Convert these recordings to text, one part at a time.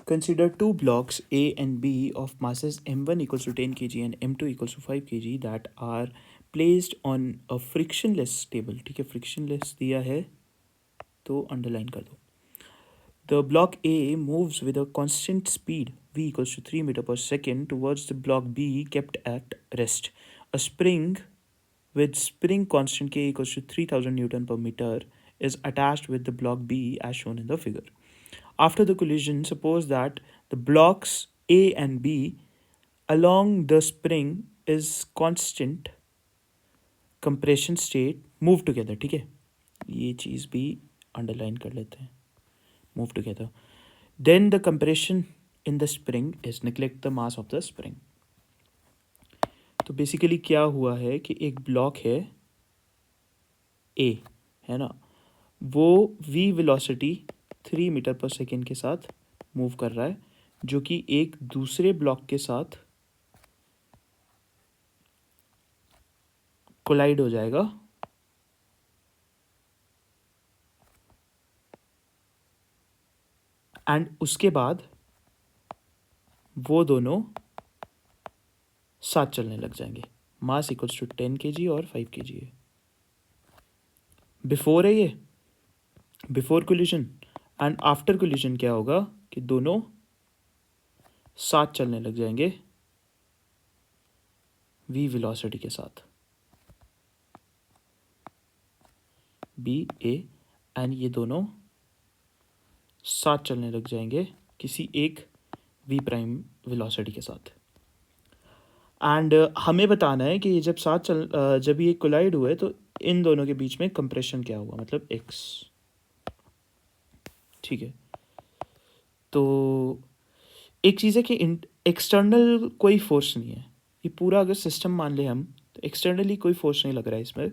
Consider two blocks A and B of masses m1 equals to 10 kg and m2 equals to 5 kg that are placed on a frictionless table. ठीक है, frictionless दिया है तो underline कर दो. The block A moves with a constant speed v equals to 3 meter per second towards the block B kept at rest. A spring with spring constant k equals to 3000 Newton per meter is attached with the block B as shown in the figure. After the collision, suppose that the blocks A and B along the spring is constant compression state move together. ठीक है, ये चीज़ भी underline कर लेते हैं. Move together. Then the compression in the spring is neglect the mass of the spring. तो basically क्या हुआ है कि एक ब्लॉक है A, है ना, वो v वेलोसिटी 3 मीटर पर सेकेंड के साथ मूव कर रहा है, जो कि एक दूसरे ब्लॉक के साथ कोलाइड हो जाएगा एंड उसके बाद वो दोनों साथ चलने लग जाएंगे. मास इक्वल्स टू 10 kg और 5 kg है. बिफोर है ये, before collision, and after collision क्या होगा कि दोनों साथ चलने लग जाएंगे v वेलोसिटी के साथ, b a, एंड ये दोनों साथ चलने लग जाएंगे किसी एक v प्राइम वेलोसिटी के साथ. एंड हमें बताना है कि ये जब ये कोलाइड हुए तो इन दोनों के बीच में कंप्रेशन क्या हुआ, मतलब x. ठीक है, तो एक चीज़ है कि एक्सटर्नल कोई फोर्स नहीं है. ये पूरा अगर सिस्टम मान ले हम, तो एक्सटर्नली कोई फोर्स नहीं लग रहा है इसमें.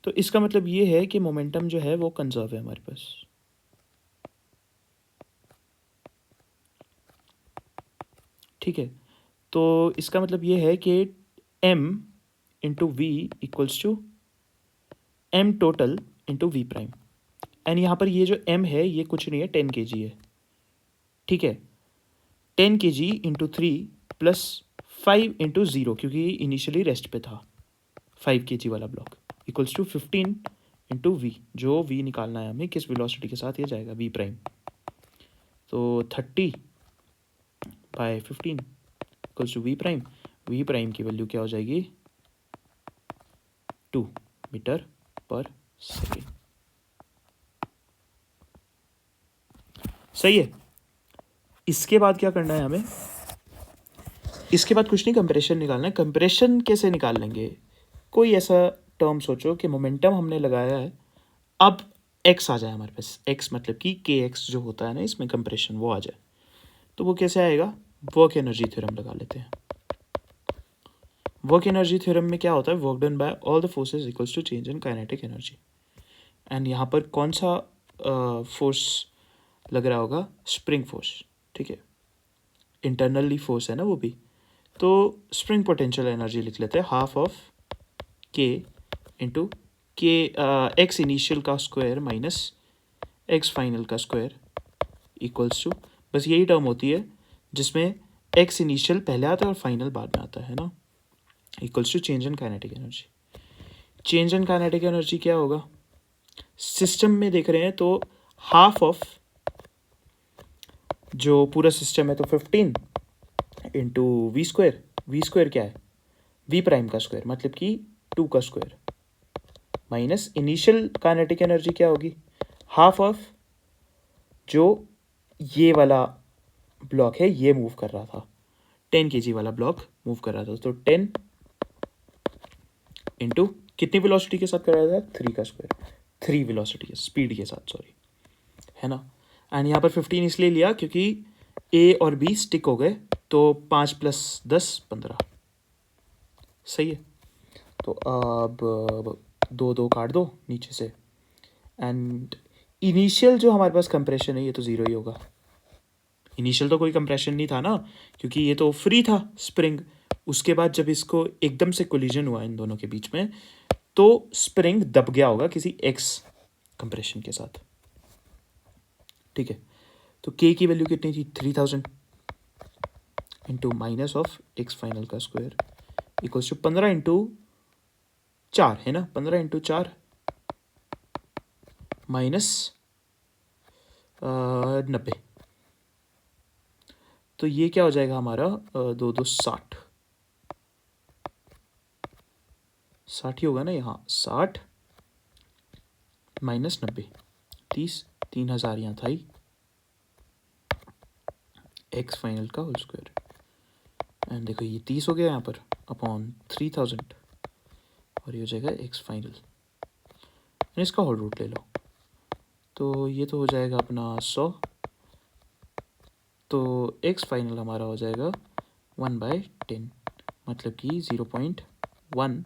तो इसका मतलब ये है कि मोमेंटम जो है वो कंजर्व है हमारे पास. ठीक है, तो इसका मतलब ये है कि m into v equals to m total into v prime. And यहाँ पर ये जो m है ये कुछ नहीं है, 10 kg है. ठीक है, 10 kg इंटू 3 प्लस 5 इंटू 0, क्योंकि इनिशियली रेस्ट पे था 5 kg वाला block, equals to 15 into v. जो v निकालना है हमें किस वेलोसिटी के साथ ये जाएगा, v प्राइम. तो 30 by 15 equals to v prime. v prime की वैल्यू क्या हो जाएगी, 2 मीटर पर सेकेंड. सही है. इसके बाद क्या करना है हमें, इसके बाद कुछ नहीं, कंप्रेशन निकालना है. कंप्रेशन कैसे निकाल लेंगे, कोई ऐसा टर्म सोचो कि मोमेंटम हमने लगाया है, अब x आ जाए हमारे पास. x मतलब कि kx जो होता है ना इसमें कंप्रेशन, वो आ जाए. तो वो कैसे आएगा, वर्क एनर्जी थ्योरम लगा लेते हैं. वर्क एनर्जी थ्योरम में क्या होता है, work done by all the forces equals to change in kinetic energy. And यहाँ पर कौन सा फोर्स लग रहा होगा, स्प्रिंग फोर्स. ठीक है, इंटरनली फोर्स है ना वो भी. तो स्प्रिंग पोटेंशियल एनर्जी लिख लेते हैं, हाफ ऑफ के इंटू के एक्स इनिशियल का स्क्वायर माइनस एक्स फाइनल का स्क्वायर इक्वल्स टू, बस यही टर्म होती है जिसमें एक्स इनिशियल पहले आता है और फाइनल बाद में आता है ना, equals to change in kinetic energy. Change in kinetic energy क्या होगा, सिस्टम में देख रहे हैं तो हाफ ऑफ जो पूरा सिस्टम है तो 15 into v square. V square क्या है, वी प्राइम का स्क्वायर मतलब कि 2 का square, minus initial kinetic energy क्या होगी, हाफ ऑफ जो ये वाला ब्लॉक है ये मूव कर रहा था, 10 kg वाला ब्लॉक मूव कर रहा था. तो 10 इंटू कितनी वेलोसिटी के साथ कर रहा था, 3 का स्क्वायर, 3 वेलोसिटी स्पीड के साथ, सॉरी, है ना. एंड यहाँ पर 15 इसलिए लिया क्योंकि ए और बी स्टिक हो गए, तो 5 प्लस 10 15. सही है, तो अब 2 काट दो नीचे से. एंड इनिशियल जो हमारे पास कंप्रेशन है ये तो ज़ीरो ही होगा. इनिशियल तो कोई कंप्रेशन नहीं था ना, क्योंकि ये तो फ्री था स्प्रिंग. उसके बाद जब इसको एकदम से कोलिजन हुआ इन दोनों के बीच में, तो स्प्रिंग दब गया होगा किसी एक्स कंप्रेशन के साथ. ठीक है, तो के की वैल्यू कितनी थी 3000 into minus of x final का स्क्वायर इक्वल्स टू 15 इंटू 4 है ना, 15 इंटू 4 माइनस 90। तो ये क्या हो जाएगा हमारा 2×2=60, 60 ही होगा ना यहाँ, 60 माइनस 90 30, 3000 यहाँ था ही, एक्स फाइनल का होल स्क्वायर एंड देखो ये 30 हो गया यहाँ पर अपॉन 3000 और ये हो जाएगा एक्स फाइनल, इसका होल रूट ले लो तो ये तो हो जाएगा अपना 100, तो एक्स फाइनल हमारा हो जाएगा 1/10 मतलब कि 0.1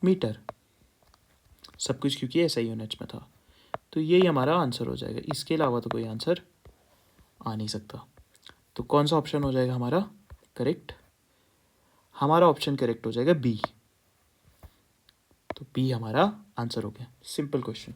मीटर, सब कुछ क्योंकि ऐसा ही यूनिट्स में था। तो यही हमारा आंसर हो जाएगा, इसके अलावा तो कोई आंसर आ नहीं सकता। तो कौन सा ऑप्शन हो जाएगा हमारा करेक्ट? हमारा ऑप्शन करेक्ट हो जाएगा बी। तो बी हमारा आंसर हो गया, सिंपल क्वेश्चन।